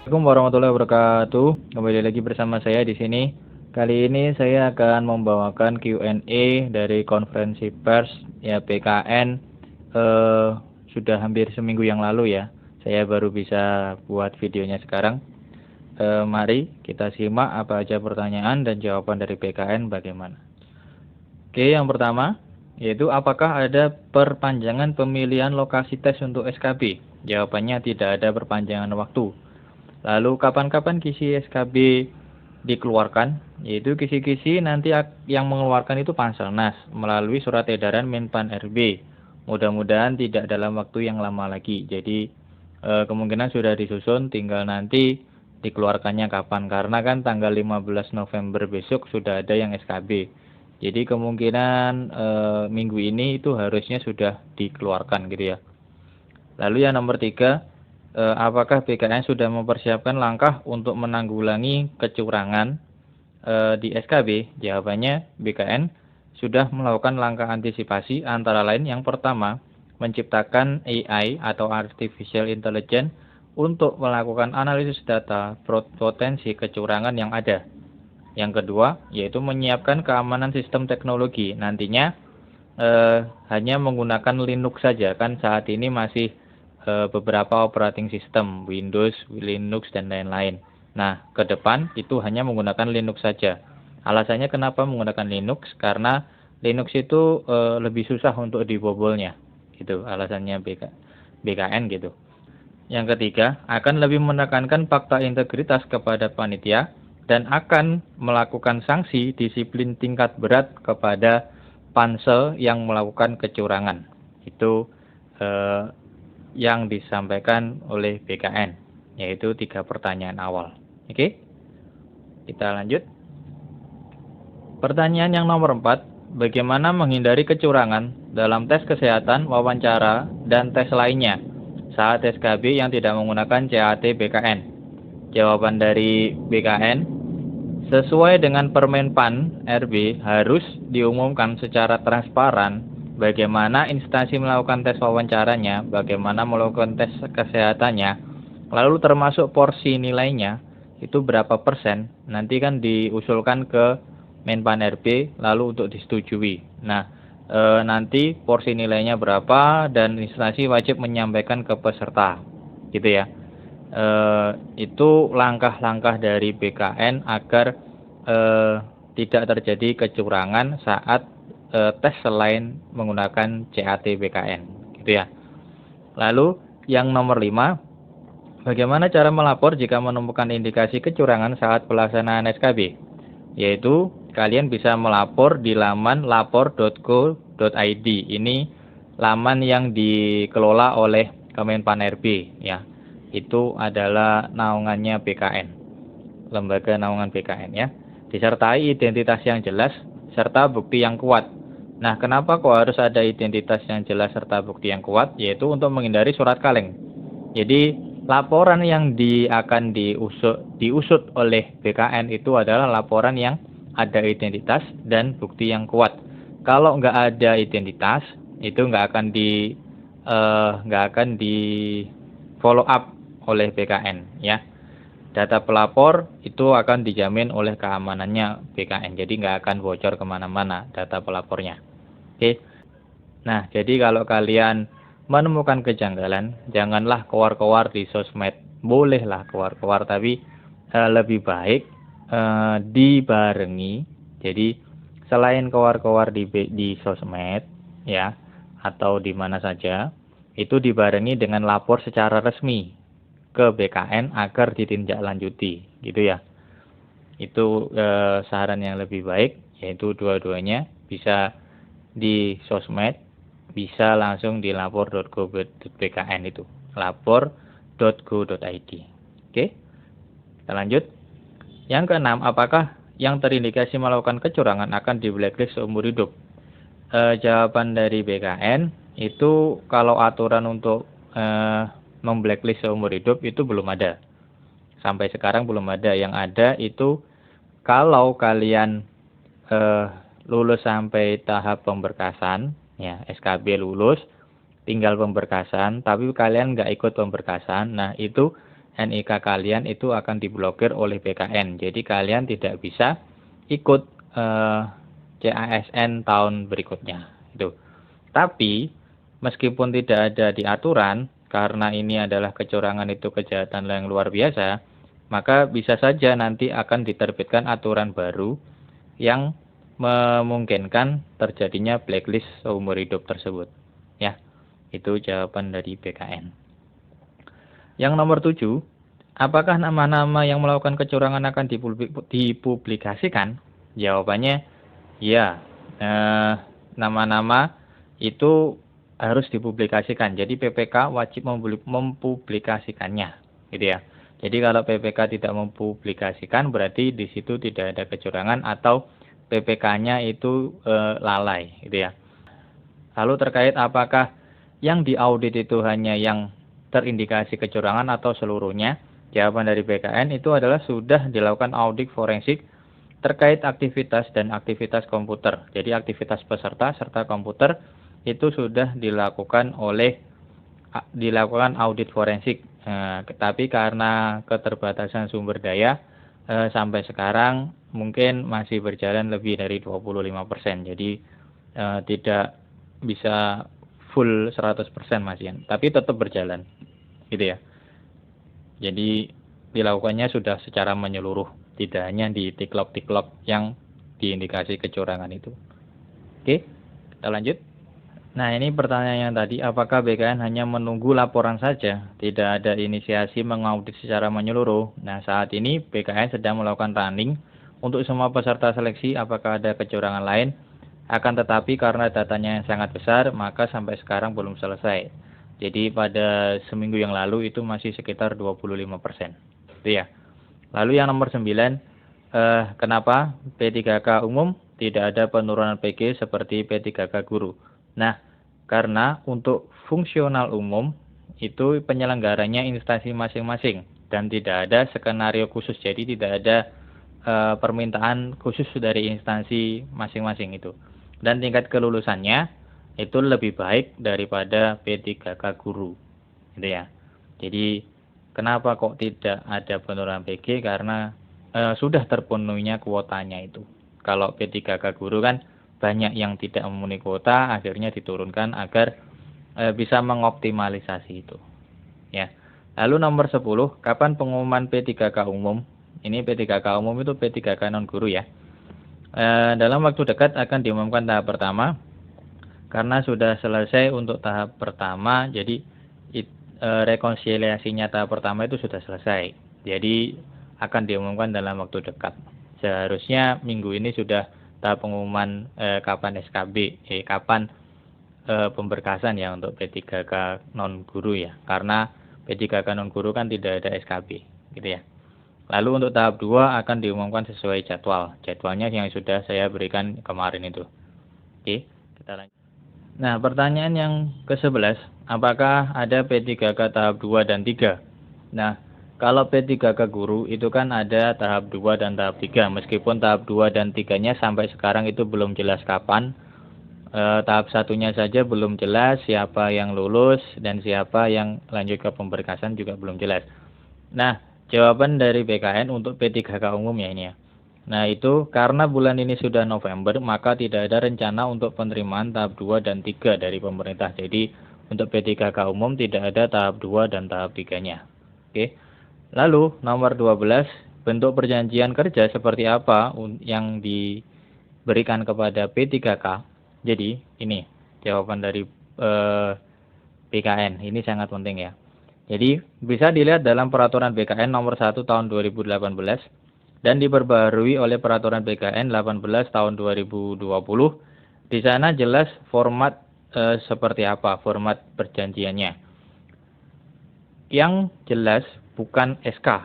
Assalamualaikum warahmatullahi wabarakatuh. Kembali lagi bersama saya di sini. Kali ini saya akan membawakan Q&A dari konferensi pers ya PKN sudah hampir seminggu yang lalu ya. Saya baru bisa buat videonya sekarang. Mari kita simak apa aja pertanyaan dan jawaban dari PKN bagaimana. Oke, yang pertama yaitu apakah ada perpanjangan pemilihan lokasi tes untuk SKB? Jawabannya tidak ada perpanjangan waktu. Lalu kapan-kapan kisi SKB dikeluarkan? Yaitu kisi-kisi nanti yang mengeluarkan itu Panselnas melalui surat edaran Menpan RB. Mudah-mudahan tidak dalam waktu yang lama lagi. Jadi kemungkinan sudah disusun, tinggal nanti dikeluarkannya kapan. Karena kan tanggal 15 November besok sudah ada yang SKB. Jadi kemungkinan minggu ini itu harusnya sudah dikeluarkan gitu ya. Lalu yang nomor 3, apakah BKN sudah mempersiapkan langkah untuk menanggulangi kecurangan di SKB? Jawabannya BKN sudah melakukan langkah antisipasi antara lain yang pertama, menciptakan AI atau Artificial Intelligence untuk melakukan analisis data potensi kecurangan yang ada. Yang kedua, yaitu menyiapkan keamanan sistem teknologi. Nantinya hanya menggunakan Linux saja, kan saat ini masih beberapa operating system, Windows, Linux, dan lain-lain. Nah, ke depan itu hanya menggunakan Linux saja. Alasannya kenapa menggunakan Linux? Karena Linux itu lebih susah untuk dibobolnya. Itu alasannya BKN gitu. Yang ketiga, akan lebih menekankan fakta integritas kepada panitia dan akan melakukan sanksi disiplin tingkat berat kepada pansel yang melakukan kecurangan. Itu yang disampaikan oleh BKN, yaitu 3 pertanyaan awal. Oke, kita lanjut. Pertanyaan yang nomor 4, bagaimana menghindari kecurangan dalam tes kesehatan, wawancara, dan tes lainnya saat SKB yang tidak menggunakan CAT BKN? Jawaban dari BKN, sesuai dengan Permenpan RB harus diumumkan secara transparan bagaimana instansi melakukan tes wawancaranya, bagaimana melakukan tes kesehatannya, lalu termasuk porsi nilainya, itu berapa persen, nanti kan diusulkan ke Menpan RB lalu untuk disetujui. Nah, nanti porsi nilainya berapa dan instansi wajib menyampaikan ke peserta, gitu ya. Itu langkah-langkah dari BKN agar tidak terjadi kecurangan saat tes selain menggunakan CAT BKN, gitu ya. Lalu yang nomor 5, bagaimana cara melapor jika menemukan indikasi kecurangan saat pelaksanaan SKB? Yaitu kalian bisa melapor di laman lapor.go.id. Ini laman yang dikelola oleh Kemenpan RB ya. Itu adalah naungannya BKN, lembaga naungan BKN ya. Disertai identitas yang jelas serta bukti yang kuat. Nah, kenapa kok harus ada identitas yang jelas serta bukti yang kuat? Yaitu untuk menghindari surat kaleng. Jadi laporan yang akan diusut oleh BKN itu adalah laporan yang ada identitas dan bukti yang kuat. Kalau nggak ada identitas, itu nggak akan di follow up oleh BKN ya. Data pelapor itu akan dijamin oleh keamanannya BKN, jadi nggak akan bocor kemana-mana data pelapornya. Oke. Nah, jadi kalau kalian menemukan kejanggalan, janganlah keluar-keluar di sosmed. Bolehlah keluar-keluar, tapi lebih baik dibarengi. Jadi selain keluar-keluar di sosmed, ya, atau di mana saja, itu dibarengi dengan lapor secara resmi ke BKN agar ditindaklanjuti, gitu ya. Itu saran yang lebih baik, yaitu dua-duanya bisa di sosmed, bisa langsung di lapor.go.bkn itu, lapor.go.id. Oke, kita lanjut. Yang keenam, apakah yang terindikasi melakukan kecurangan akan di blacklist seumur hidup? Jawaban dari BKN itu kalau aturan untuk memblacklist seumur hidup itu belum ada. Sampai sekarang belum ada. Yang ada itu kalau kalian lulus sampai tahap pemberkasan, ya SKB lulus, tinggal pemberkasan, tapi kalian nggak ikut pemberkasan, nah itu NIK kalian itu akan diblokir oleh BKN. Jadi kalian tidak bisa ikut CASN tahun berikutnya. Itu. Tapi meskipun tidak ada di aturan, karena ini adalah kecurangan itu kejahatan yang luar biasa, maka bisa saja nanti akan diterbitkan aturan baru yang memungkinkan terjadinya blacklist seumur hidup tersebut. Ya, itu jawaban dari BKN. Yang nomor 7, apakah nama-nama yang melakukan kecurangan akan dipublikasikan? Jawabannya ya. Nama-nama itu harus dipublikasikan. Jadi PPK wajib mempublikasikannya, gitu ya. Jadi kalau PPK tidak mempublikasikan berarti di situ tidak ada kecurangan atau PPK-nya itu lalai, gitu ya. Lalu terkait apakah yang diaudit itu hanya yang terindikasi kecurangan atau seluruhnya? Jawaban dari BKN itu adalah sudah dilakukan audit forensik terkait aktivitas dan aktivitas komputer. Jadi aktivitas peserta serta komputer itu sudah dilakukan audit forensik. Tapi karena keterbatasan sumber daya sampai sekarang mungkin masih berjalan lebih dari 25%. Jadi tidak bisa full 100% masih, tapi tetap berjalan. Gitu ya. Jadi dilakukannya sudah secara menyeluruh, tidak hanya di tiklok-tiklok yang diindikasi kecurangan itu. Oke, kita lanjut. Nah, ini pertanyaan yang tadi, apakah BKN hanya menunggu laporan saja, tidak ada inisiasi mengaudit secara menyeluruh? Nah, saat ini BKN sedang melakukan running untuk semua peserta seleksi apakah ada kecurangan lain, akan tetapi karena datanya yang sangat besar, maka sampai sekarang belum selesai. Jadi pada seminggu yang lalu itu masih sekitar 25%. Itu ya. Lalu yang nomor 9, kenapa P3K umum tidak ada penurunan PG seperti P3K guru? Nah, karena untuk fungsional umum itu penyelenggaranya instansi masing-masing dan tidak ada skenario khusus. Jadi tidak ada permintaan khusus dari instansi masing-masing itu. Dan tingkat kelulusannya itu lebih baik daripada P3K guru, gitu ya. Jadi kenapa kok tidak ada penurunan PG? Karena sudah terpenuhinya kuotanya itu. Kalau P3K guru kan banyak yang tidak memenuhi kuota, akhirnya diturunkan agar bisa mengoptimalisasi itu. Ya. Lalu nomor 10, kapan pengumuman P3K umum? Ini P3K umum itu P3K non guru ya. Dalam waktu dekat akan diumumkan tahap pertama. Karena sudah selesai untuk tahap pertama, jadi rekonsiliasinya tahap pertama itu sudah selesai. Jadi akan diumumkan dalam waktu dekat. Seharusnya minggu ini sudah tahap pengumuman kapan SKB, kapan pemberkasan ya untuk P3K non guru ya. Karena P3K non guru kan tidak ada SKB, gitu ya. Lalu untuk tahap 2 akan diumumkan sesuai jadwal. Jadwalnya yang sudah saya berikan kemarin itu. Oke, kita lanjut. Nah, pertanyaan yang ke-11, apakah ada P3K tahap 2 dan 3? Nah, kalau P3K guru itu kan ada tahap 2 dan tahap 3, meskipun tahap 2 dan 3-nya sampai sekarang itu belum jelas kapan. Tahap satunya saja belum jelas siapa yang lulus dan siapa yang lanjut ke pemberkasan juga belum jelas. Nah, jawaban dari BKN untuk P3K umum ya ini ya. Nah, itu karena bulan ini sudah November, maka tidak ada rencana untuk penerimaan tahap 2 dan 3 dari pemerintah. Jadi, untuk P3K umum tidak ada tahap 2 dan tahap 3-nya. Oke. Lalu, nomor 12, bentuk perjanjian kerja seperti apa yang diberikan kepada P3K? Jadi, ini jawaban dari BKN. Ini sangat penting ya. Jadi, bisa dilihat dalam peraturan BKN nomor 1 tahun 2018 dan diperbarui oleh peraturan BKN 18 tahun 2020. Di sana jelas format seperti apa format perjanjiannya. Yang jelas bukan SK,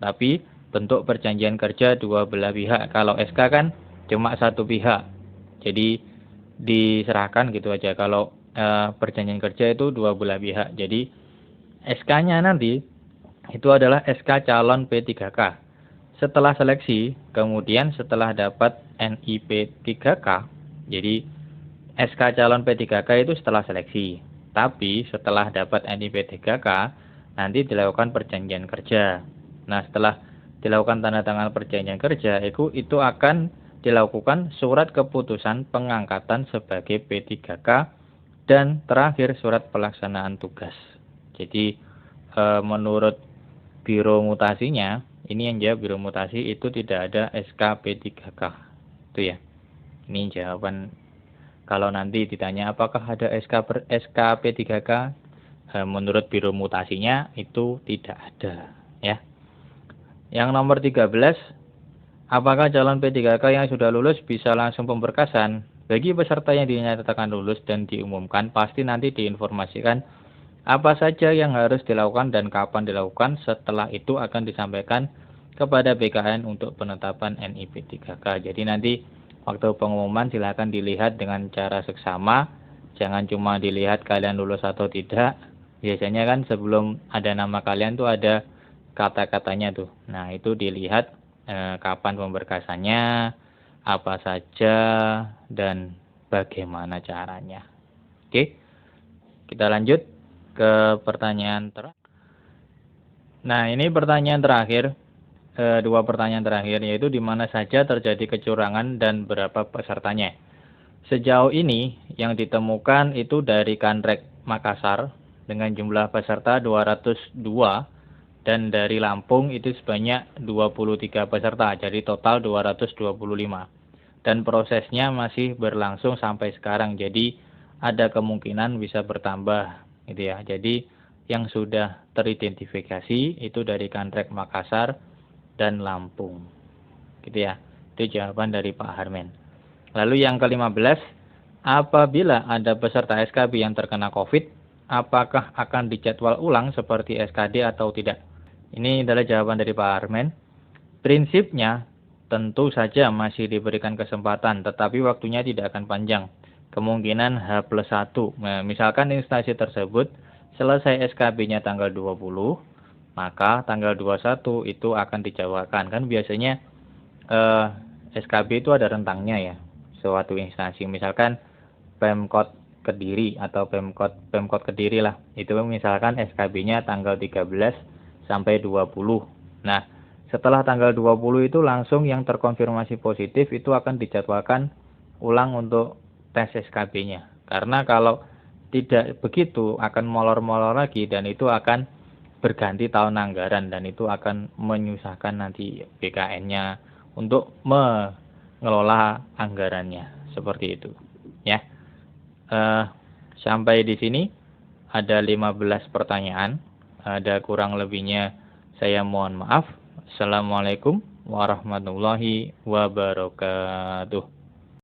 tapi bentuk perjanjian kerja dua belah pihak. Kalau SK kan cuma satu pihak, jadi diserahkan gitu aja. Kalau perjanjian kerja itu dua belah pihak, jadi SK-nya nanti itu adalah SK calon P3K. Setelah seleksi, kemudian setelah dapat NIP 3K, jadi SK calon P3K itu setelah seleksi. Tapi setelah dapat NIP 3K, nanti dilakukan perjanjian kerja. Nah, setelah dilakukan tanda tangan perjanjian kerja, itu akan dilakukan surat keputusan pengangkatan sebagai P3K dan terakhir surat pelaksanaan tugas. Jadi menurut Biro Mutasinya, ini yang jawab Biro Mutasi itu tidak ada SK P3K. Itu ya. Ini jawaban kalau nanti ditanya apakah ada SK P3K, menurut Biro Mutasinya itu tidak ada, ya. Yang nomor 13, apakah calon P3K yang sudah lulus bisa langsung pemberkasan? Bagi peserta yang dinyatakan lulus dan diumumkan, pasti nanti diinformasikan apa saja yang harus dilakukan dan kapan dilakukan. Setelah itu akan disampaikan kepada BKN untuk penetapan NIP 3K. Jadi nanti waktu pengumuman silakan dilihat dengan cara seksama. Jangan cuma dilihat kalian lulus atau tidak. Biasanya kan sebelum ada nama kalian tuh ada kata-katanya tuh. Nah, itu dilihat kapan pemberkasannya, apa saja, dan bagaimana caranya. Oke, kita lanjut ke pertanyaan terakhir. Nah, ini pertanyaan terakhir, dua pertanyaan terakhir, yaitu di mana saja terjadi kecurangan dan berapa pesertanya. Sejauh ini yang ditemukan itu dari Kanrek Makassar dengan jumlah peserta 202 dan dari Lampung itu sebanyak 23 peserta, jadi total 225. Dan prosesnya masih berlangsung sampai sekarang, jadi ada kemungkinan bisa bertambah gitu ya. Jadi yang sudah teridentifikasi itu dari Kanrek Makassar dan Lampung. Gitu ya. Itu jawaban dari Pak Harmen. Lalu yang ke-15, apabila ada peserta SKB yang terkena COVID, apakah akan dijadwal ulang seperti SKD atau tidak? Ini adalah jawaban dari Pak Harmen. Prinsipnya tentu saja masih diberikan kesempatan, tetapi waktunya tidak akan panjang. Kemungkinan H+1. Nah, misalkan instansi tersebut selesai SKB-nya tanggal 20, maka tanggal 21 itu akan dijadwalkan. Kan biasanya SKB itu ada rentangnya ya. Suatu instansi, misalkan Pemkot Kediri atau Pemkot Kediri lah. Itu misalkan SKB-nya tanggal 13 sampai 20. Nah, setelah tanggal 20 itu langsung yang terkonfirmasi positif itu akan dijadwalkan ulang untuk tes SKB-nya. Karena kalau tidak begitu akan molor-molor lagi dan itu akan berganti tahun anggaran dan itu akan menyusahkan nanti BKN-nya untuk mengelola anggarannya seperti itu ya. Sampai di sini ada 15 pertanyaan, ada kurang lebihnya saya mohon maaf. Assalamualaikum warahmatullahi wabarakatuh.